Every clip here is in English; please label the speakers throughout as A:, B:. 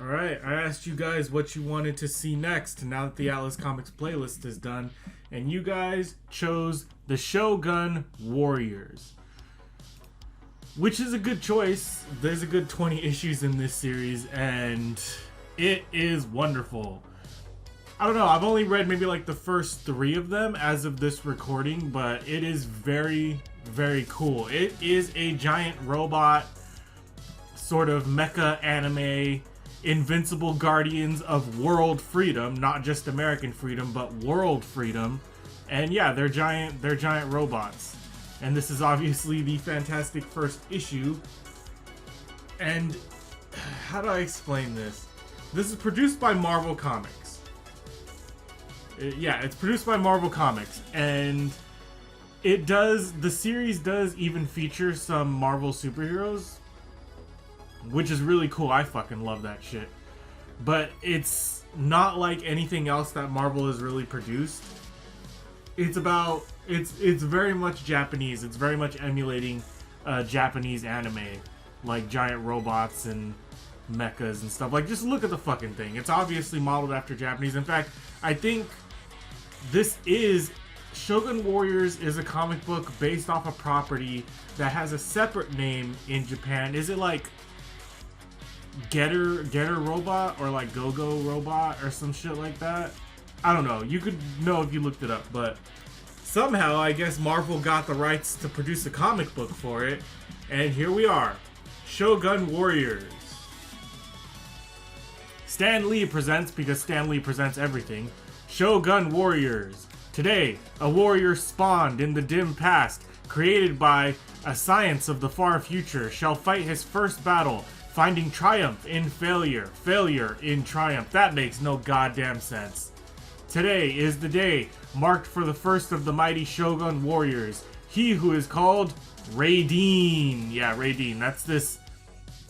A: Alright, I asked you guys what you wanted to see next now that the Atlas Comics playlist is done, and you guys chose the Shogun Warriors. Which is a good choice. There's a good 20 issues in this series, and it is wonderful. I don't know, I've only read maybe like the first 3 of them as of this recording, but it is very, very cool. It is a giant robot, sort of mecha anime, invincible guardians of world freedom, not just American freedom, but world freedom. And yeah, they're giant robots. And this is obviously the fantastic first issue. And how do I explain this? This is produced by Marvel Comics. Yeah, it's produced by Marvel Comics, and the series does even feature some Marvel superheroes, which is really cool. I fucking love that shit. But it's not like anything else that Marvel has really produced. It's very much Japanese. It's very much emulating Japanese anime, like giant robots and mechas and stuff. Like, just look at the fucking thing. It's obviously modeled after Japanese. In fact, I think this is Shogun Warriors is a comic book based off a property that has a separate name in Japan. Is it like Getter Robot or like Go-Go Robot or some shit like that? I don't know. You could know if you looked it up, but somehow I guess Marvel got the rights to produce a comic book for it, and here we are. Shogun Warriors. Stan Lee presents, because Stan Lee presents everything, Shogun Warriors. Today, a warrior spawned in the dim past, created by a science of the far future, shall fight his first battle, finding triumph in failure, failure in triumph. That makes no goddamn sense. Today is the day marked for the first of the mighty Shogun Warriors, he who is called Raydeen. Yeah, Raydeen. That's this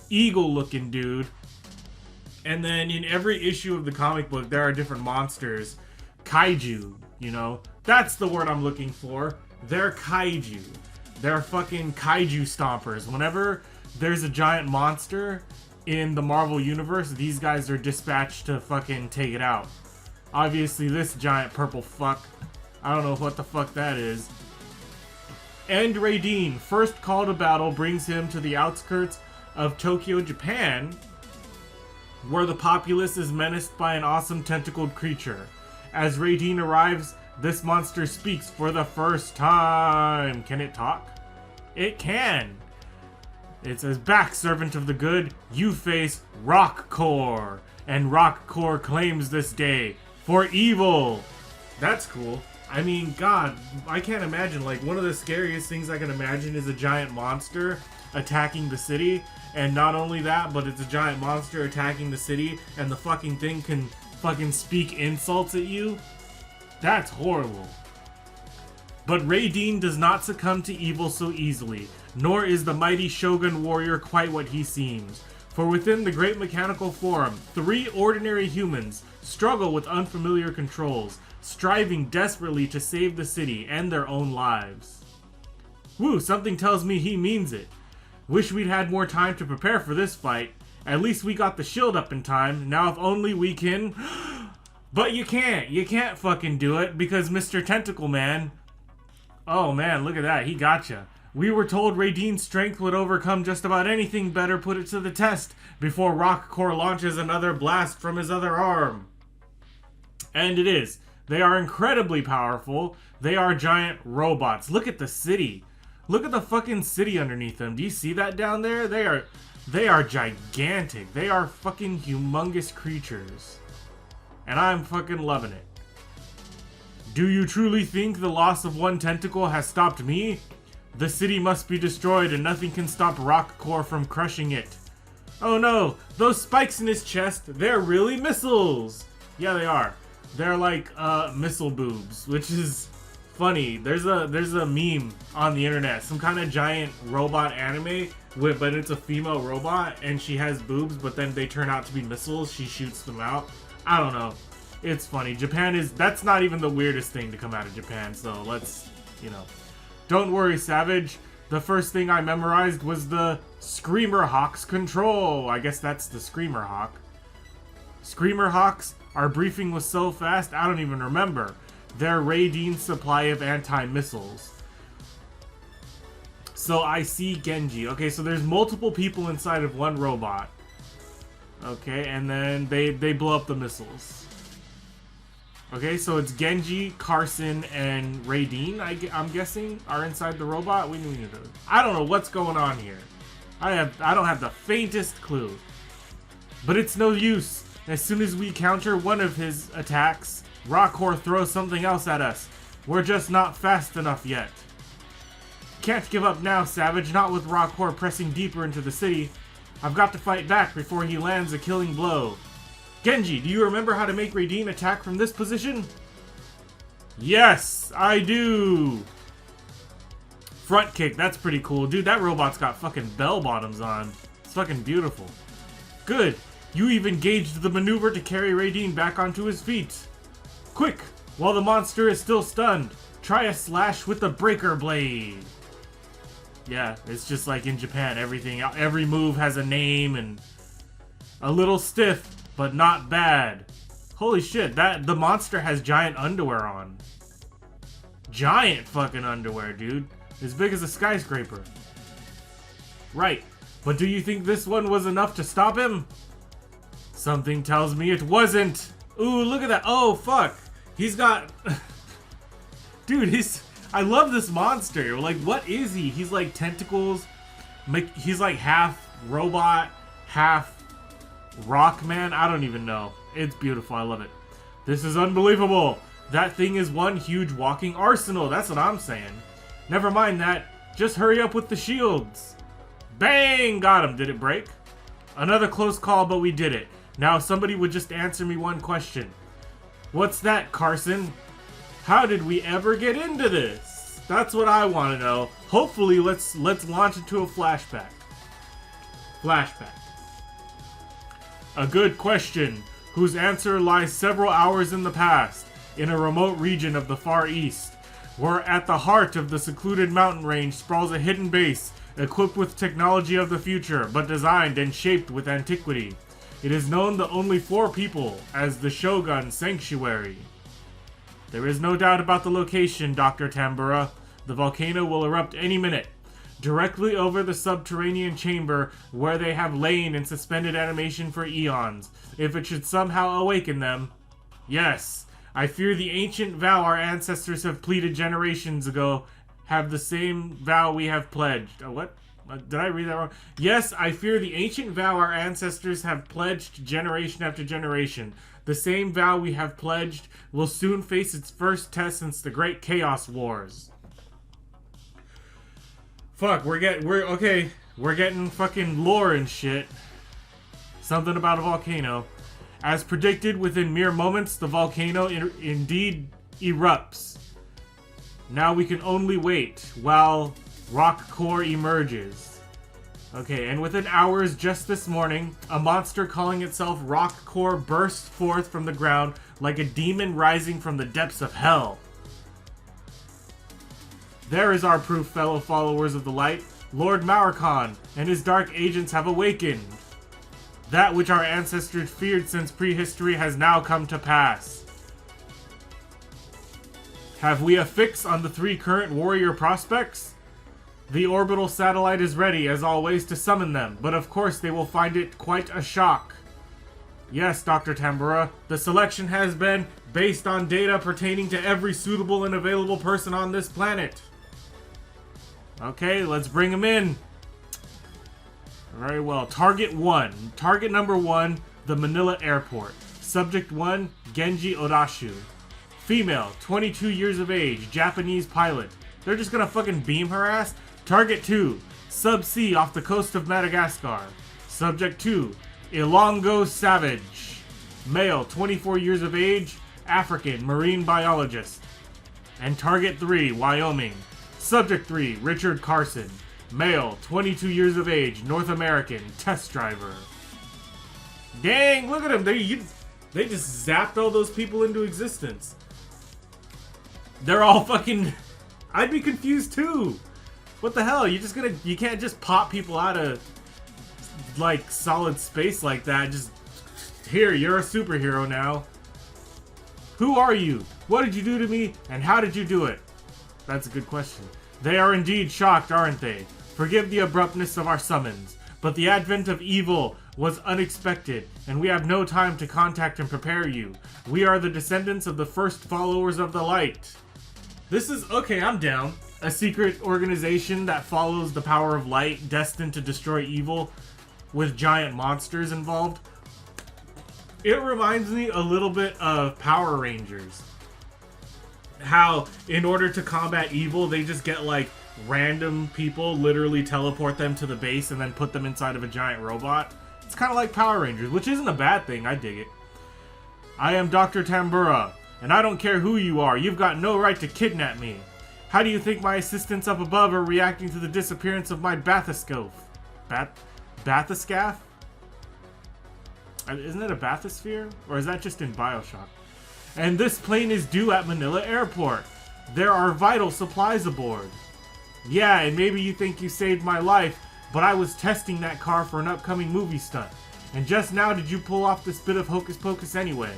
A: eagle-looking dude. And then in every issue of the comic book, there are different monsters. Kaiju, you know? That's the word I'm looking for. They're kaiju. They're fucking kaiju stompers. Whenever there's a giant monster in the Marvel Universe, these guys are dispatched to fucking take it out. Obviously, this giant purple fuck, I don't know what the fuck that is. And Raydeen, first call to battle, brings him to the outskirts of Tokyo, Japan, where the populace is menaced by an awesome tentacled creature. As Raydeen arrives, this monster speaks for the first time. Can it talk? It can! It says, back, servant of the good, you face Rockcore. And Rockcore claims this day for evil. That's cool. I mean, God, I can't imagine. Like, one of the scariest things I can imagine is a giant monster attacking the city. And not only that, but it's a giant monster attacking the city, and the fucking thing can fucking speak insults at you. That's horrible. But Raydeen does not succumb to evil so easily, nor is the mighty Shogun warrior quite what he seems. For within the great mechanical forum, 3 ordinary humans struggle with unfamiliar controls, striving desperately to save the city and their own lives. Woo, something tells me he means it. Wish we'd had more time to prepare for this fight. At least we got the shield up in time. Now if only we can... But you can't. You can't fucking do it because Mr. Tentacle Man... Oh man, look at that. He gotcha. We were told Raydeen's strength would overcome just about anything. Better put it to the test before Rockcore launches another blast from his other arm. And it is. They are incredibly powerful. They are giant robots. Look at the city. Look at the fucking city underneath them. Do you see that down there? They are gigantic. They are fucking humongous creatures. And I'm fucking loving it. Do you truly think the loss of one tentacle has stopped me? The city must be destroyed and nothing can stop Rockcore from crushing it. Oh no, those spikes in his chest, they're really missiles. Yeah, they are. They're like missile boobs, which is funny. There's a meme on the internet, some kind of giant robot anime, but it's a female robot and she has boobs, but then they turn out to be missiles. She shoots them out. I don't know. It's funny. That's not even the weirdest thing to come out of Japan, so let's, Don't worry, Savage. The first thing I memorized was the Screamer Hawk's control. I guess that's the Screamer Hawk. Screamer Hawks, our briefing was so fast, I don't even remember. They're Raydeen's supply of anti-missiles. So I see Genji. Okay, so there's multiple people inside of one robot. Okay, and then they blow up the missiles. Okay, so it's Genji, Carson, and Raydeen, I'm guessing, are inside the robot. We need to. I don't know what's going on here. I don't have the faintest clue. But it's no use. As soon as we counter one of his attacks, Rockhor throws something else at us. We're just not fast enough yet. Can't give up now, Savage, not with Rockhor pressing deeper into the city. I've got to fight back before he lands a killing blow. Genji, do you remember how to make Raydeen attack from this position? Yes, I do! Front kick, that's pretty cool. Dude, that robot's got fucking bell bottoms on. It's fucking beautiful. Good. You even gauged the maneuver to carry Raydeen back onto his feet. Quick, while the monster is still stunned, try a slash with the breaker blade. Yeah, it's just like in Japan. Every move has a name and a little stiff, but not bad. Holy shit, the monster has giant underwear on. Giant fucking underwear, dude. As big as a skyscraper. Right, but do you think this one was enough to stop him? Something tells me it wasn't. Ooh, look at that. Oh, fuck. He's got... Dude, I love this monster. Like, what is he? He's like tentacles. He's like half robot, half rock man. I don't even know. It's beautiful. I love it. This is unbelievable. That thing is one huge walking arsenal. That's what I'm saying. Never mind that. Just hurry up with the shields. Bang! Got him. Did it break? Another close call, but we did it. Now somebody would just answer me one question. What's that, Carson? How did we ever get into this? That's what I want to know. Hopefully, let's launch into a flashback. Flashback. A good question, whose answer lies several hours in the past, in a remote region of the Far East, where at the heart of the secluded mountain range sprawls a hidden base, equipped with technology of the future, but designed and shaped with antiquity. It is known to only 4 people as the Shogun Sanctuary. There is no doubt about the location, Dr. Tambura. The volcano will erupt any minute, directly over the subterranean chamber where they have lain in suspended animation for eons. If it should somehow awaken them... Yes, I fear the ancient vow our ancestors have pleaded generations ago have the same vow we have pledged. What? Did I read that wrong? Yes, I fear the ancient vow our ancestors have pledged generation after generation. The same vow we have pledged will soon face its first test since the Great Chaos Wars. Fuck, we're getting fucking lore and shit. Something about a volcano. As predicted, within mere moments, the volcano indeed erupts. Now we can only wait while rock core emerges. Okay, and within hours just this morning, a monster calling itself Rock Core burst forth from the ground like a demon rising from the depths of hell. There is our proof, fellow followers of the light. Lord Maurkon and his dark agents have awakened. That which our ancestors feared since prehistory has now come to pass. Have we a fix on the 3 current warrior prospects? The orbital satellite is ready, as always, to summon them, but of course they will find it quite a shock. Yes, Dr. Tambura, the selection has been based on data pertaining to every suitable and available person on this planet. Okay, let's bring them in. Very well. Target 1. Target number 1, the Manila Airport. Subject 1, Genji Odashu. Female, 22 years of age, Japanese pilot. They're just gonna fucking beam her ass? Target 2, Sub-Sea off the coast of Madagascar. Subject 2, Ilongo Savage. Male, 24 years of age, African, marine biologist. And Target 3, Wyoming. Subject 3, Richard Carson. Male, 22 years of age, North American, test driver. Dang, look at him. They just zapped all those people into existence. They're all fucking... I'd be confused too. What the hell? You can't just pop people out of like solid space like that. Just Here, you're a superhero now. Who are you? What did you do to me? And how did you do it? That's a good question. They are indeed shocked, aren't they? Forgive the abruptness of our summons, but the advent of evil was unexpected, and we have no time to contact and prepare you. We are the descendants of the first followers of the light. This is, okay, I'm down. A secret organization that follows the power of light, destined to destroy evil, with giant monsters involved. It reminds me a little bit of Power Rangers. How, in order to combat evil, they just get, like, random people, literally teleport them to the base and then put them inside of a giant robot. It's kind of like Power Rangers, which isn't a bad thing. I dig it. I am Dr. Tambura, and I don't care who you are. You've got no right to kidnap me. How do you think my assistants up above are reacting to the disappearance of my bathoscope? Bathoscaff? Isn't it a bathysphere? Or is that just in Bioshock? And this plane is due at Manila Airport. There are vital supplies aboard. Yeah, and maybe you think you saved my life, but I was testing that car for an upcoming movie stunt. And just now did you pull off this bit of hocus pocus anyway?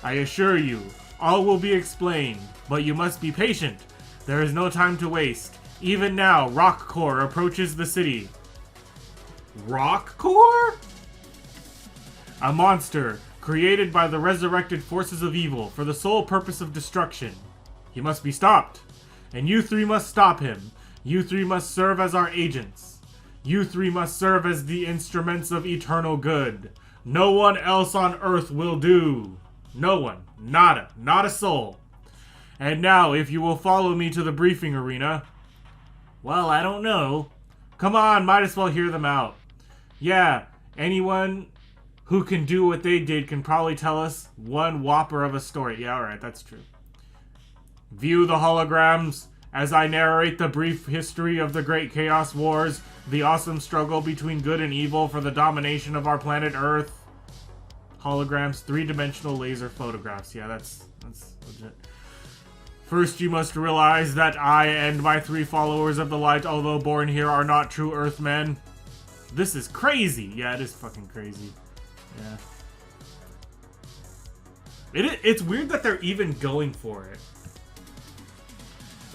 A: I assure you, all will be explained, but you must be patient. There is no time to waste. Even now, Rock Corps approaches the city. Rock Corps? A monster created by the resurrected forces of evil for the sole purpose of destruction. He must be stopped. And you three must stop him. You three must serve as our agents. You three must serve as the instruments of eternal good. No one else on Earth will do. No one. Nada. Not a soul. And now, if you will follow me to the briefing arena. Well, I don't know. Come on, might as well hear them out. Yeah, anyone who can do what they did can probably tell us one whopper of a story. Yeah, alright, that's true. View the holograms as I narrate the brief history of the Great Chaos Wars, the awesome struggle between good and evil for the domination of our planet Earth. Holograms, three-dimensional laser photographs. Yeah, that's legit. First, you must realize that I and my three followers of the light, although born here, are not true Earthmen. This is crazy. Yeah, it is fucking crazy. Yeah. It's weird that they're even going for it.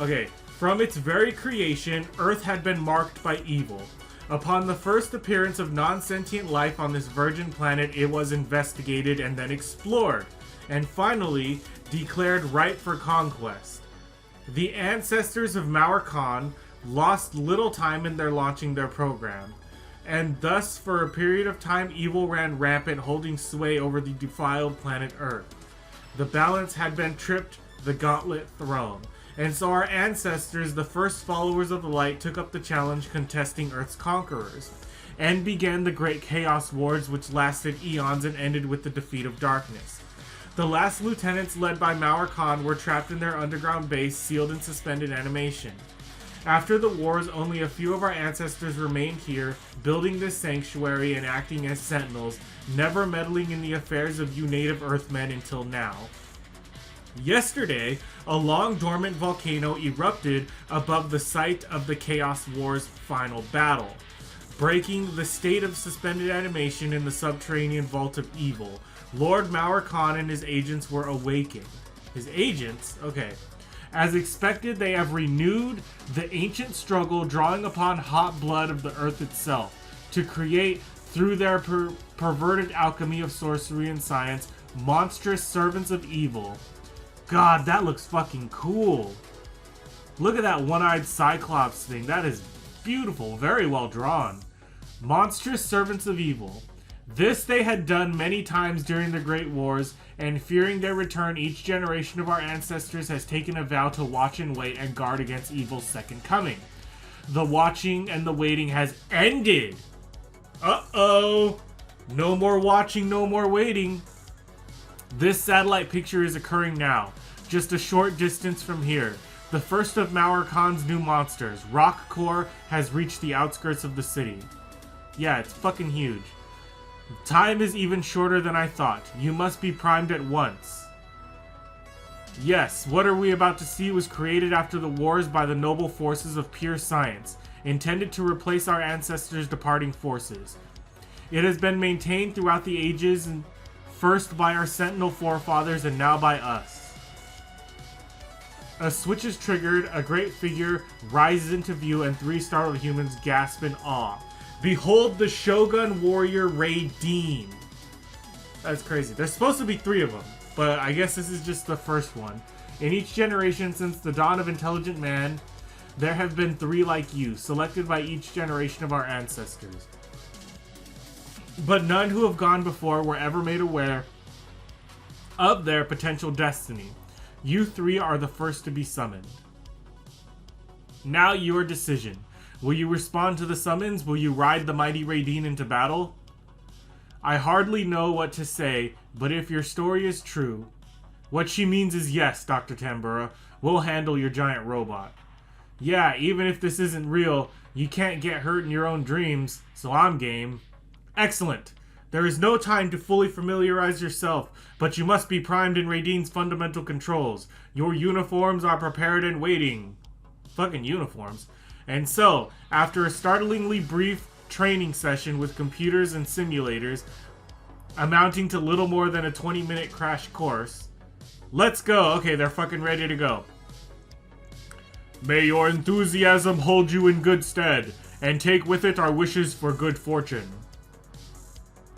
A: Okay, from its very creation, Earth had been marked by evil. Upon the first appearance of non-sentient life on this virgin planet, it was investigated and then explored, and finally declared ripe for conquest. The ancestors of Mauer Khan lost little time in launching their program, and thus for a period of time evil ran rampant, holding sway over the defiled planet Earth. The balance had been tripped, the gauntlet thrown. And so our ancestors, the first followers of the light, took up the challenge contesting Earth's conquerors, and began the Great Chaos Wars, which lasted eons and ended with the defeat of darkness. The last lieutenants, led by Mauer Khan, were trapped in their underground base, sealed in suspended animation. After the wars, only a few of our ancestors remained here, building this sanctuary and acting as sentinels, never meddling in the affairs of you native Earthmen until now. Yesterday, a long-dormant volcano erupted above the site of the Chaos War's final battle, breaking the state of suspended animation in the subterranean vault of evil. Lord Mauer Khan and his agents were awakened. His agents? Okay. As expected, they have renewed the ancient struggle, drawing upon hot blood of the earth itself, to create, through their perverted alchemy of sorcery and science, monstrous servants of evil. God, that looks fucking cool. Look at that one-eyed Cyclops thing. That is beautiful. Very well drawn. Monstrous servants of evil. This they had done many times during the Great Wars, and fearing their return, each generation of our ancestors has taken a vow to watch and wait and guard against evil's second coming. The watching and the waiting has ended. Uh-oh. No more watching, no more waiting. This satellite picture is occurring now, just a short distance from here. The first of Mauer Khan's new monsters, Rock Corps, has reached the outskirts of the city. Yeah, it's fucking huge. Time is even shorter than I thought. You must be primed at once. Yes, what are we about to see was created after the wars by the noble forces of pure science, intended to replace our ancestors' departing forces. It has been maintained throughout the ages, and first by our sentinel forefathers and now by us. A switch is triggered, a great figure rises into view, and 3 startled humans gasp in awe. Behold the Shogun warrior Raydeen. That's crazy. There's supposed to be 3 of them, but I guess this is just the first one. In each generation since the dawn of intelligent man, there have been 3 like you, selected by each generation of our ancestors. But none who have gone before were ever made aware of their potential destiny. You 3 are the first to be summoned. Now your decision. Will you respond to the summons? Will you ride the mighty Raydeen into battle? I hardly know what to say, but if your story is true, what she means is yes, Dr. Tambura. We'll handle your giant robot. Yeah, even if this isn't real, you can't get hurt in your own dreams, so I'm game. Excellent. There is no time to fully familiarize yourself, but you must be primed in Raydeen's fundamental controls. Your uniforms are prepared and waiting. Fucking uniforms. And so, after a startlingly brief training session with computers and simulators, amounting to little more than a 20-minute crash course, let's go. Okay, they're fucking ready to go. May your enthusiasm hold you in good stead, and take with it our wishes for good fortune.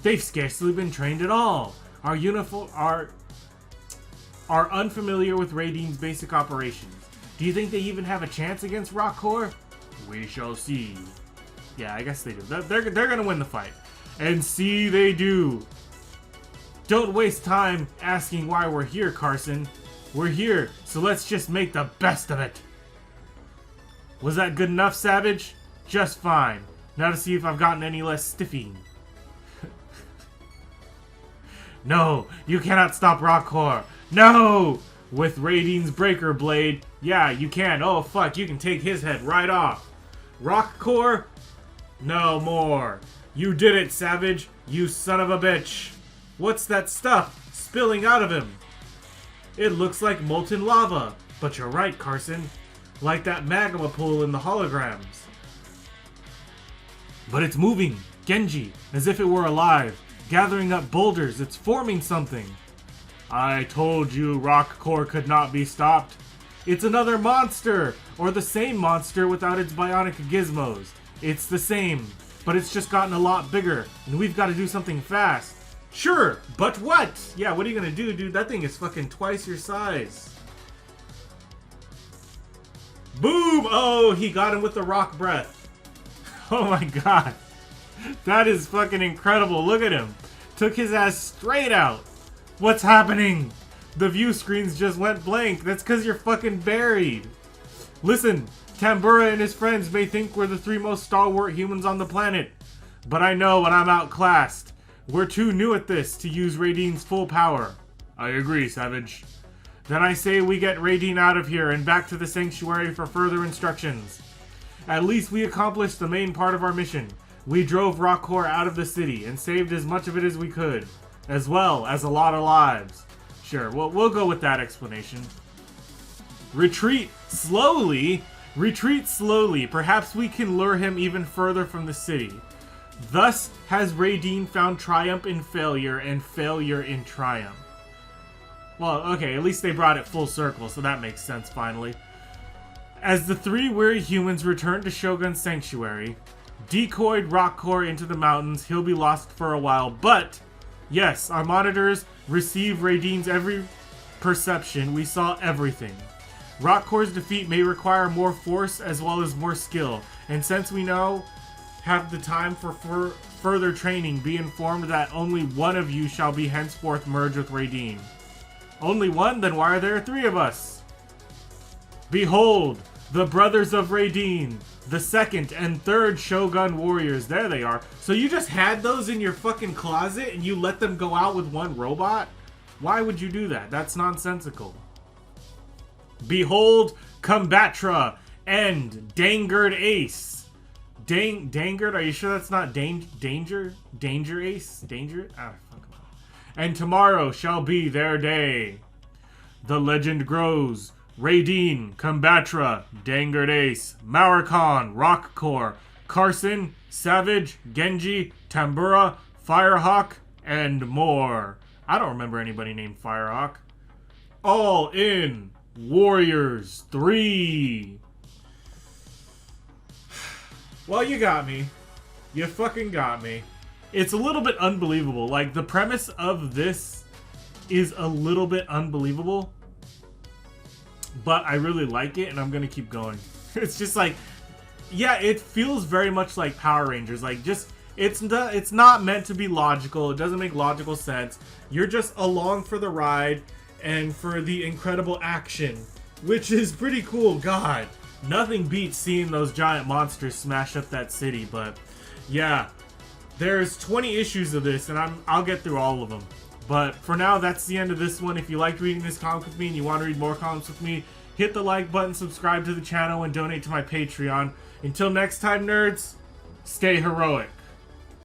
A: They've scarcely been trained at all. Our are unfamiliar with Raydeen's basic operations. Do you think they even have a chance against Rock Corps? We shall see. Yeah, I guess they do. They're gonna win the fight. And see they do. Don't waste time asking why we're here, Carson. We're here, so let's just make the best of it. Was that good enough, Savage? Just fine. Now to see if I've gotten any less stiffy. No, you cannot stop Rock Corps. No! With Raydeen's breaker blade, yeah, you can. Oh, fuck, you can take his head right off. Rock Corps? No more. You did it, Savage. You son of a bitch. What's that stuff spilling out of him? It looks like molten lava. But you're right, Carson. Like that magma pool in the holograms. But it's moving, Genji, as if it were alive. Gathering up boulders, it's forming something. I told you Rock Corps could not be stopped. It's another monster! Or the same monster without its bionic gizmos. It's the same, but it's just gotten a lot bigger, and we've got to do something fast. Sure, but what? Yeah, what are you gonna do, dude? That thing is fucking twice your size. Boom! Oh, he got him with the rock breath. Oh my god. That is fucking incredible. Look at him. Took his ass straight out. What's happening? The view screens just went blank. That's because you're fucking buried. Listen, Tambura and his friends may think we're the 3 most stalwart humans on the planet. But I know when I'm outclassed. We're too new at this to use Raydeen's full power. I agree, Savage. Then I say we get Raydeen out of here and back to the sanctuary for further instructions. At least we accomplished the main part of our mission. We drove Rock Corps out of the city and saved as much of it as we could. As well as a lot of lives. Sure, we'll go with that explanation. Retreat slowly. Retreat slowly. Perhaps we can lure him even further from the city. Thus has Raydeen found triumph in failure and failure in triumph. Well, okay, at least they brought it full circle, so that makes sense finally. As the 3 weary humans return to Shogun's sanctuary, decoyed Rock Corps into the mountains, he'll be lost for a while, but yes, our monitors receive Raydeen's every perception. We saw everything. Rock Corps' defeat may require more force as well as more skill, and since we now have the time for further training, be informed that only one of you shall be henceforth merged with Raydeen. Only one? Then why are there 3 of us? Behold, the brothers of Raydeen, the 2nd and 3rd Shogun warriors. There they are. So you just had those in your fucking closet and you let them go out with one robot? Why would you do that? That's nonsensical. Behold, Combatra and Dangered Ace. Dangered? Are you sure that's not Danger? Danger Ace? Danger? Ah, fuck. And tomorrow shall be their day. The legend grows. Raydeen, Combatra, Dangered Ace, Mauricon, Rock Corps, Carson, Savage, Genji, Tambura, Firehawk, and more. I don't remember anybody named Firehawk. All in Warriors 3. Well, you got me. You fucking got me. It's a little bit unbelievable. Like, the premise of this is a little bit unbelievable. But I really like it, and I'm gonna keep going. It's just like, yeah, it feels very much like Power Rangers. Like, just, it's not meant to be logical. It doesn't make logical sense. You're just along for the ride and for the incredible action, which is pretty cool. God, nothing beats seeing those giant monsters smash up that city. But yeah, there's 20 issues of this, and I'll get through all of them. But for now, that's the end of this one. If you liked reading this comic with me and you want to read more comics with me, hit the like button, subscribe to the channel, and donate to my Patreon. Until next time, nerds, stay heroic.